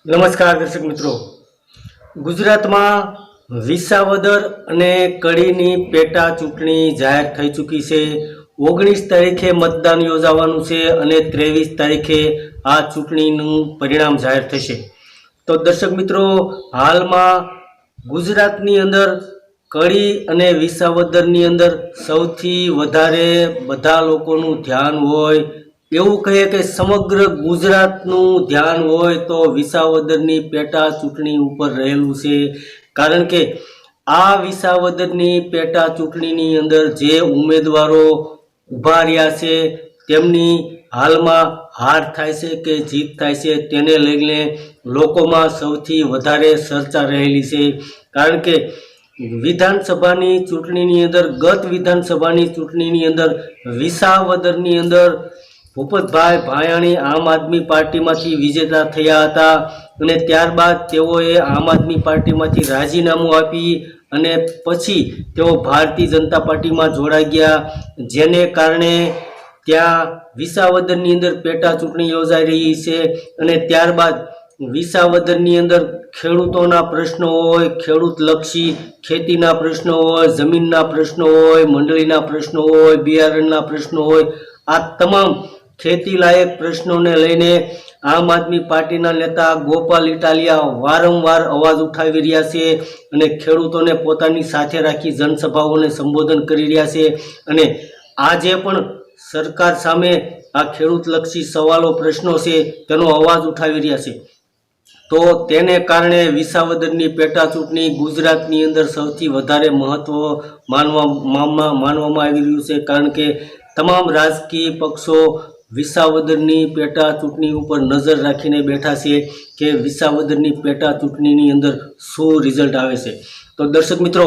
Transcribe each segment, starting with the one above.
નમસ્કાર દર્શક મિત્રો, ગુજરાતમાં વિસાવદર અને કડીની પેટા ચૂંટણી જાહેર થઈ ચૂકી છે। 19 તારીખે મતદાન યોજાવાનું છે અને 23 તારીખે આ ચૂંટણીનું પરિણામ જાહેર થશે। તો દર્શક મિત્રો, હાલમાં ગુજરાતની અંદર કડી અને વિસાવદરની અંદર સૌથી વધારે બધા લોકોનું ધ્યાન હોય એવું કહીએ કે સમગ્ર ગુજરાતનું ધ્યાન હોય તો વિસાવદરની પેટા ચૂંટણી ઉપર રહેલું છે। કારણ કે આ વિસાવદરની પેટા ચૂંટણીની અંદર જે ઉમેદવારો ઊભા રહ્યા છે તેમની હાલમાં હાર થાય છે કે જીત થાય છે તેને લઈને લોકોમાં સૌથી વધારે ચર્ચા રહેલી છે। કારણ કે વિધાનસભાની ચૂંટણીની અંદર ગત વિધાનસભાની ચૂંટણીની અંદર વિસાવદરની અંદર ભૂપતભાઈ ભાયાણી આમ આદમી પાર્ટીમાંથી વિજેતા થયા હતા અને ત્યારબાદ તેઓએ આમ આદમી પાર્ટીમાંથી રાજીનામું આપી અને પછી તેઓ ભારતીય જનતા પાર્ટીમાં જોડાઈ ગયા, જેને કારણે ત્યાં વિસાવદરની અંદર પેટા ચૂંટણી યોજાઈ રહી છે। અને ત્યારબાદ વિસાવદરની અંદર ખેડૂતોના પ્રશ્નો હોય, ખેડૂતલક્ષી ખેતીના પ્રશ્નો હોય, જમીનના પ્રશ્નો હોય, મંડળીના પ્રશ્નો હોય, બિયારણના પ્રશ્નો હોય, આ તમામ ખેતી લાયક પ્રશ્નોને લઈને આમ આદમી પાર્ટીના નેતા ગોપાલ ઇટાલિયા વારંવાર અવાજ ઉઠાવી રહ્યા છે અને ખેડૂતોને પોતાની સાથે રાખી જનસભાઓને સંબોધન કરી રહ્યા છે અને આજે પણ સરકાર સામે આ ખેડૂતલક્ષી સવાલો પ્રશ્નો છે તેનો અવાજ ઉઠાવી રહ્યા છે। તો તેને કારણે વિસાવદરની પેટા ચૂંટણી ગુજરાતની અંદર સૌથી વધારે મહત્વ માનવામાં આવી રહ્યું છે। કારણ કે તમામ રાજકીય પક્ષો વિસાવદરની પેટા ચૂંટણી ઉપર નજર રાખીને બેઠા છે કે વિસાવદરની પેટા ચૂંટણીની અંદર શું રિઝલ્ટ આવે છે। તો દર્શક મિત્રો,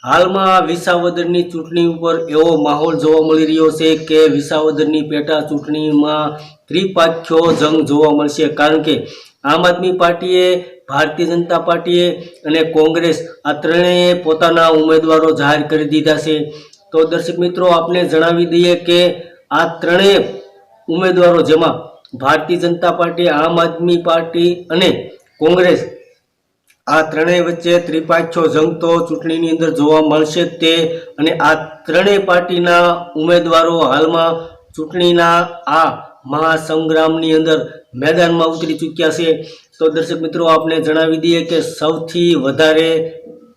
હાલમાં વિસાવદરની ચૂંટણી ઉપર એવો માહોલ જોવા મળી રહ્યો છે કે વિસાવદરની પેટા ચૂંટણીમાં ત્રિપાખ્યો જંગ જોવા મળશે। કારણ કે આમ આદમી પાર્ટીએ, ભારતીય જનતા પાર્ટીએ અને કોંગ્રેસ આ ત્રણેય પોતાના ઉમેદવારો જાહેર કરી દીધા છે। તો દર્શક મિત્રો, આપને જણાવી દઈએ કે આ ત્રણેય ઉમેદવારો જેમાં ભારતીય જનતા પાર્ટી, આમ આદમી પાર્ટી અને કોંગ્રેસ આ ત્રણેય વચ્ચે ત્રિપાખ્યો જંગ તો ચૂંટણીની અંદર જોવા મળશે જ તે અને આ ત્રણેય પાર્ટીના ઉમેદવારો હાલમાં ચૂંટણીના આ મહાસંગ્રામની અંદર મેદાનમાં ઉતરી ચૂક્યા છે। તો દર્શક મિત્રો, આપને જણાવી દઈએ કે સૌથી વધારે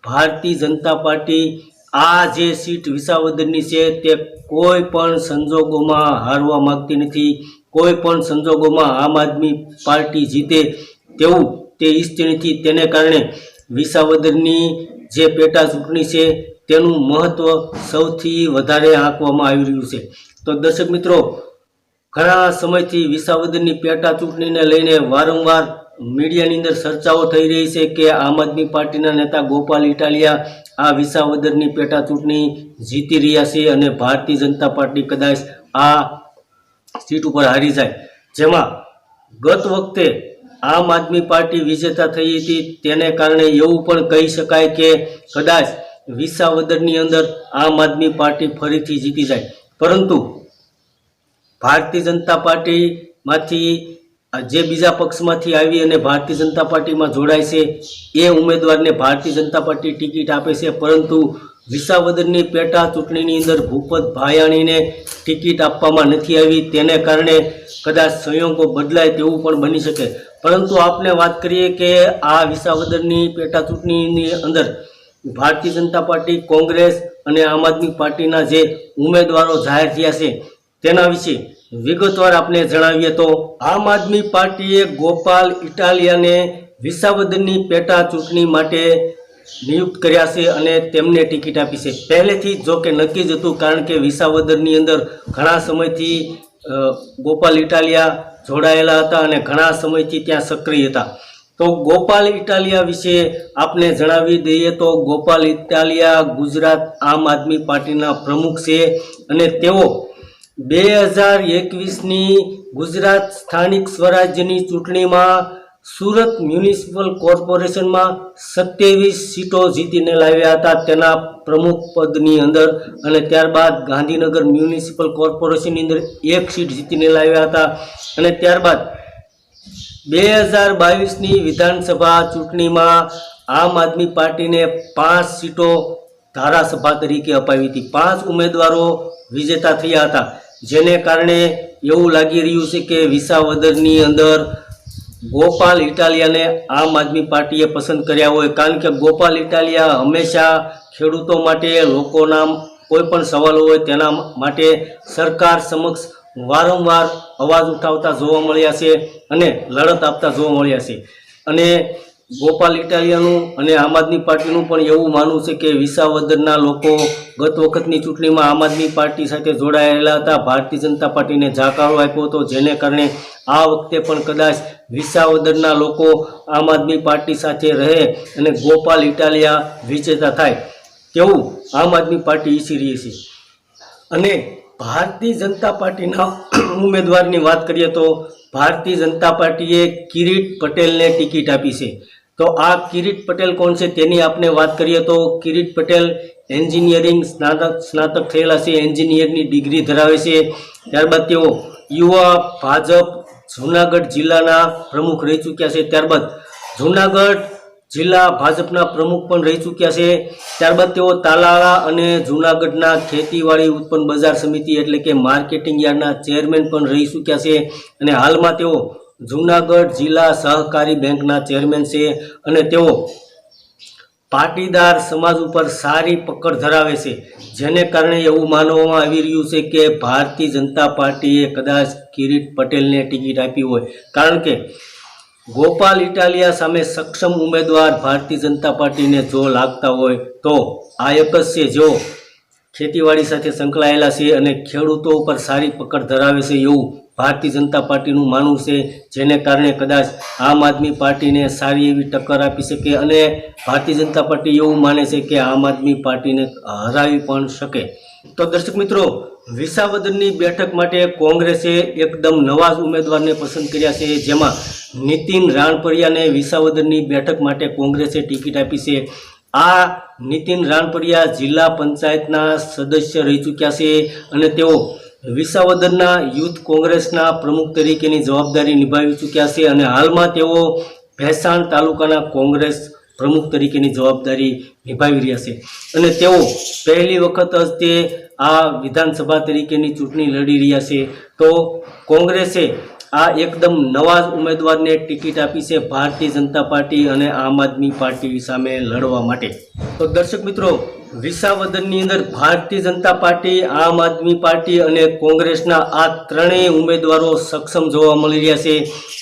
ભારતીય જનતા પાર્ટી આ જે સીટ વિસાવદરની છે તે કોઈ પણ સંજોગોમાં હારવા માંગતી નથી। કોઈ પણ સંજોગોમાં આમ આદમી પાર્ટી જીતે તેવું તે ઈચ્છતી નથી। તેને કારણે વિસાવદરની જે પેટા ચૂંટણી છે તેનું મહત્વ સૌથી વધારે આંકવામાં આવી રહ્યું છે। તો દર્શક મિત્રો, ઘણા સમયથી વિસાવદરની પેટા ચૂંટણીને લઈને વારંવાર મીડિયાની અંદર ચર્ચાઓ થઈ રહી છે કે આમ આદમી પાર્ટીના નેતા ગોપાલ ઇટાલિયા આ વિસાવદરની પેટા ચૂંટણી જીતી રહ્યા છે અને ભારતીય જનતા પાર્ટી કદાચ આ સીટ ઉપર હારી જાય। જેમાં ગત વખતે આમ આદમી પાર્ટી વિજેતા થઈ હતી, તેને કારણે એવું પણ કહી શકાય કે કદાચ વિસાવદરની અંદર આમ આદમી પાર્ટી ફરીથી જીતી જાય। પરંતુ ભારતીય જનતા પાર્ટીમાંથી જે બીજા પક્ષમાંથી આવી અને ભારતીય જનતા પાર્ટીમાં જોડાય છે એ ઉમેદવારને ભારતીય જનતા પાર્ટી ટિકિટ આપે છે, પરંતુ વિસાવદરની પેટા ચૂંટણીની અંદર ભૂપત ભાયાણીને ટિકિટ આપવામાં નથી આવી। તેને કારણે કદાચ સંયોગો બદલાય તેવું પણ બની શકે। પરંતુ આપણે વાત કરીએ કે આ વિસાવદરની પેટા ચૂંટણીની અંદર ભારતીય જનતા પાર્ટી, કોંગ્રેસ અને આમ આદમી પાર્ટીના જે ઉમેદવારો જાહેર થયા છે તેના વિશે વિગતવાર આપણે જણાવીએ તો આમ આદમી પાર્ટીએ ગોપાલ ઇટાલિયાને વિસાવદરની પેટા ચૂંટણી માટે નિયુક્ત કર્યા છે અને તેમને ટિકિટ આપી છે। પહેલેથી જો કે નક્કી જ હતું, કારણ કે વિસાવદરની અંદર ઘણા સમયથી ગોપાલ ઇટાલિયા જોડાયેલા હતા અને ઘણા સમયથી ત્યાં સક્રિય હતા। તો ગોપાલ ઇટાલિયા વિશે આપને જણાવી દઈએ તો ગોપાલ ઇટાલિયા ગુજરાત આમ આદમી પાર્ટીના પ્રમુખ છે અને તેઓ 2021ની ગુજરાત સ્થાનિક સ્વરાજ્યની ચૂંટણીમાં સુરત મ્યુનિસિપલ કોર્પોરેશનમાં 27 સીટો જીતીને લાવ્યા હતા તેના પ્રમુખ પદની અંદર અને ત્યારબાદ ગાંધીનગર મ્યુનિસિપલ કોર્પોરેશનની અંદર 1 સીટ જીતીને લાવ્યા હતા અને ત્યારબાદ 2022ની વિધાનસભા ચૂંટણીમાં આમ આદમી પાર્ટીને 5 સીટો ધારાસભા તરીકે અપાવી હતી। 5 ઉમેદવારો વિજેતા થયા હતા, જેને કારણે એવું લાગી રહ્યું છે કે વિસાવદરની અંદર ગોપાલ ઇટાલિયાને આમ આદમી પાર્ટીએ પસંદ કર્યા હોય, કારણ કે ગોપાલ ઇટાલિયા હંમેશા ખેડૂતો માટે, લોકોના કોઈ પણ સવાલો હોય તેના માટે સરકાર સમક્ષ વારંવાર અવાજ ઉઠાવતા જોવા મળ્યા છે અને લડત આપતા જોવા મળ્યા છે। અને ગોપાલ ઇટાલિયાનું અને આમ આદમી પાર્ટીનું પણ એવું માનવું છે કે વિસાવદરના લોકો ગત વખતની ચૂંટણીમાં આમ આદમી પાર્ટી સાથે જોડાયેલા હતા, ભારતીય જનતા પાર્ટીને જાકારો આપ્યો હતો, જેને કારણે આ વખતે પણ કદાચ વિસાવદરના લોકો આમ આદમી પાર્ટી સાથે રહે અને ગોપાલ ઇટાલિયા વિજેતા થાય તેવું આમ આદમી પાર્ટી ઈચ્છી રહી છે। અને ભારતીય જનતા પાર્ટીના ઉમેદવારની વાત કરીએ તો ભારતીય જનતા પાર્ટીએ કિરીટ પટેલને ટિકિટ આપી છે। તો આ કિરીટ પટેલ કોણ છે તેની આપણે વાત કરીએ તો કિરીટ પટેલ એન્જિનિયરિંગ સ્નાતક થયેલા છે, એન્જિનિયરની ડિગ્રી ધરાવે છે। ત્યારબાદ તેઓ યુવા ભાજપ જૂનાગઢ જિલ્લાના પ્રમુખ રહી ચૂક્યા છે, ત્યારબાદ જૂનાગઢ જિલ્લા ભાજપના પ્રમુખ પણ રહી ચૂક્યા છે। ત્યારબાદ તેઓ તાલાળા અને જૂનાગઢના ખેતીવાડી ઉત્પન્ન બજાર સમિતિ એટલે કે માર્કેટિંગ યાર્ડના ચેરમેન પણ રહી ચૂક્યા છે અને હાલમાં તેઓ જૂનાગઢ જિલ્લા સહકારી બેંકના ચેરમેન છે અને તેઓ પાટીદાર સમાજ ઉપર સારી પકડ ધરાવે છે, જેને કારણે એવું માનવામાં આવી રહ્યું છે કે ભારતીય જનતા પાર્ટીએ કદાચ કિરીટ પટેલને ટિકિટ આપી હોય, કારણ કે ગોપાલ ઇટાલિયા સામે સક્ષમ ઉમેદવાર ભારતીય જનતા પાર્ટીને જો લાગતા હોય તો આ એક જ છે, જેઓ ખેતીવાડી સાથે સંકળાયેલા છે અને ખેડૂતો ઉપર સારી પકડ ધરાવે છે એવું ભારતીય જનતા પાર્ટીનું માનવું છે, જેને કારણે કદાચ આમ આદમી પાર્ટીને સારી એવી ટક્કર આપી શકે અને ભારતીય જનતા પાર્ટી એવું માને છે કે આમ આદમી પાર્ટીને હરાવી પણ શકે। તો દર્શક મિત્રો, વિસાવદરની બેઠક માટે કોંગ્રેસે એકદમ નવા જ ઉમેદવારને પસંદ કર્યા છે, જેમાં નીતિન રાણપરિયાને વિસાવદરની બેઠક માટે કોંગ્રેસે ટિકિટ આપી છે। આ નીતિન રાણપરિયા જિલ્લા પંચાયતના સદસ્ય રહી ચૂક્યા છે અને તેઓ વિસાવદરના યુથ કોંગ્રેસના પ્રમુખ તરીકેની જવાબદારી નિભાવી ચૂક્યા છે અને હાલમાં તેઓ ભેસાણ તાલુકાના કોંગ્રેસ પ્રમુખ તરીકેની જવાબદારી નિભાવી રહ્યા છે અને તેઓ પહેલી વખત જ તે આ વિધાનસભા તરીકેની ચૂંટણી લડી રહ્યા છે। તો કોંગ્રેસે આ એકદમ નવા જ ઉમેદવારને ટિકિટ આપી છે ભારતીય જનતા પાર્ટી અને આમ આદમી પાર્ટી સામે લડવા માટે। તો દર્શક મિત્રો, વિસાવદરની અંદર ભારતીય જનતા પાર્ટી, આમ આદમી પાર્ટી અને કોંગ્રેસના આ ત્રણેય ઉમેદવારો સક્ષમ જોવા મળી રહ્યા છે।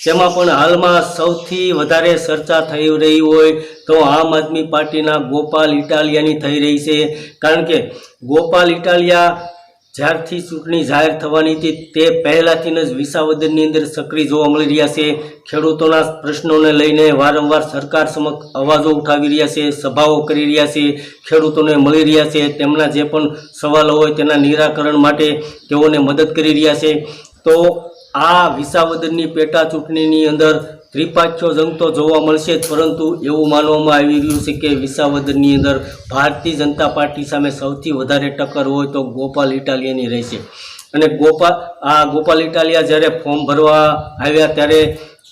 તેમાં પણ હાલમાં સૌથી વધારે ચર્ચા થઈ રહી હોય તો આમ આદમી પાર્ટીના ગોપાલ ઇટાલિયાની થઈ રહી છે, કારણ કે ગોપાલ ઇટાલિયા જ્યારથી ચૂંટણી જાહેર થવાની હતી તે પહેલાંથી જ વિસાવદરની અંદર સક્રિય જોવા મળી રહ્યા છે। ખેડૂતોના પ્રશ્નોને લઈને વારંવાર સરકાર સમક્ષ અવાજો ઉઠાવી રહ્યા છે, સભાઓ કરી રહ્યા છે, ખેડૂતોને મળી રહ્યા છે, તેમના જે પણ સવાલો હોય તેના નિરાકરણ માટે તેઓને મદદ કરી રહ્યા છે। તો આ વિસાવદરની પેટા ચૂંટણીની અંદર ત્રિપાખ્યો જંગ તો જોવા મળશે જ, પરંતુ એવું માનવામાં આવી રહ્યું છે કે વિસાવદરની અંદર ભારતીય જનતા પાર્ટી સામે સૌથી વધારે ટક્કર હોય તો ગોપાલ ઇટાલિયાની રહેશે। અને ગોપાલ ઇટાલિયા જ્યારે ફોર્મ ભરવા આવ્યા ત્યારે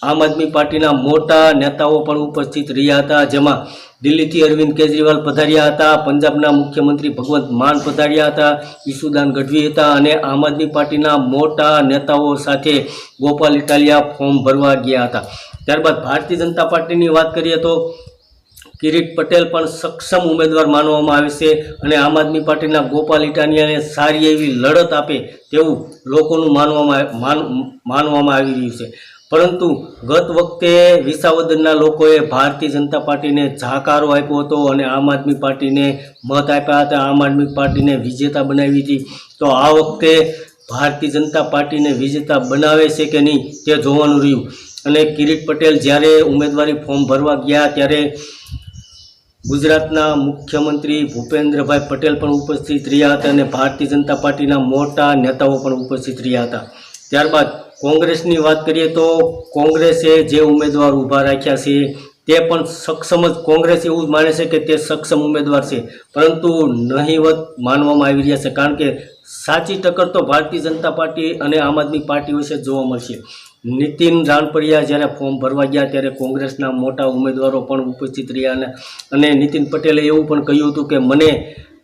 આમ આદમી પાર્ટીના મોટા નેતાઓ પણ ઉપસ્થિત રહ્યા હતા, જેમાં દિલ્હીથી અરવિંદ કેજરીવાલ પધાર્યા હતા, પંજાબના મુખ્યમંત્રી ભગવંત માન પધાર્યા હતા, ઈસુદાન ગઢવી હતા અને આમ આદમી પાર્ટીના મોટા નેતાઓ સાથે ગોપાલ ઇટાલિયા ફોર્મ ભરવા ગયા હતા। ત્યારબાદ ભારતીય જનતા પાર્ટીની વાત કરીએ તો કિરીટ પટેલ પણ સક્ષમ ઉમેદવાર માનવામાં આવે છે અને આમ આદમી પાર્ટીના ગોપાલ ઇટાલિયાને સારી એવી લડત આપે તેવું લોકોનું માનવામાં આવી રહ્યું છે। પરંતુ ગત વખતે વિસાવદરના લોકોએ ભારતીય જનતા પાર્ટીને જાકારો આપ્યો હતો અને આમ આદમી પાર્ટીને મત આપ્યા હતા, આમ આદમી પાર્ટીને વિજેતા બનાવી હતી। તો આ વખતે ભારતીય જનતા પાર્ટીને વિજેતા બનાવે છે કે નહીં તે જોવાનું રહ્યું। અને કિરીટ પટેલ જ્યારે ઉમેદવારી ફોર્મ ભરવા ગયા ત્યારે ગુજરાતના મુખ્યમંત્રી ભૂપેન્દ્રભાઈ પટેલ પણ ઉપસ્થિત રહ્યા હતા અને ભારતીય જનતા પાર્ટીના મોટા નેતાઓ પણ ઉપસ્થિત રહ્યા હતા। ત્યારબાદ કોંગ્રેસની વાત કરીએ તો કોંગ્રેસે જે ઉમેદવાર ઊભા રાખ્યા છે તે પણ સક્ષમ જ, કોંગ્રેસ એવું જ માને છે કે તે સક્ષમ ઉમેદવાર છે, પરંતુ નહીવત માનવામાં આવી રહ્યા છે, કારણ કે સાચી ટક્કર તો ભારતીય જનતા પાર્ટી અને આમ આદમી પાર્ટી વિશે જોવા મળશે। નીતિન રાણપરિયા જ્યારે ફોર્મ ભરવા ગયા ત્યારે કોંગ્રેસના મોટા ઉમેદવારો પણ ઉપસ્થિત રહ્યા અને નીતિન પટેલે એવું પણ કહ્યું હતું કે મને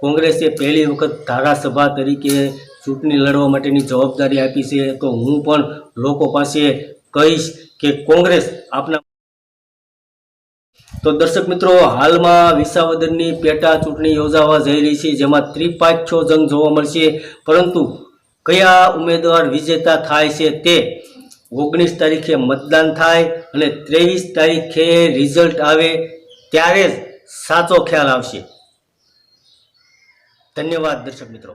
કોંગ્રેસે પહેલી વખત ધારાસભા તરીકે ચૂંટણી લડવા માટેની જવાબદારી આપી છે, તો હું પણ લોકો પાસે કહીશ કે કોંગ્રેસ આપના. તો દર્શક મિત્રો, હાલમાં વિસાવદરની પેટા ચૂંટણી યોજાવા જઈ રહી છે, જેમાં ત્રિપાંચો જંગ જોવા મળશે, પરંતુ કયા ઉમેદવાર વિજેતા થાય છે તે 19 તારીખે મતદાન થાય અને 23 તારીખે રિઝલ્ટ આવે ત્યારે જ સાચો ખ્યાલ આવશે. ધન્યવાદ દર્શક મિત્રો.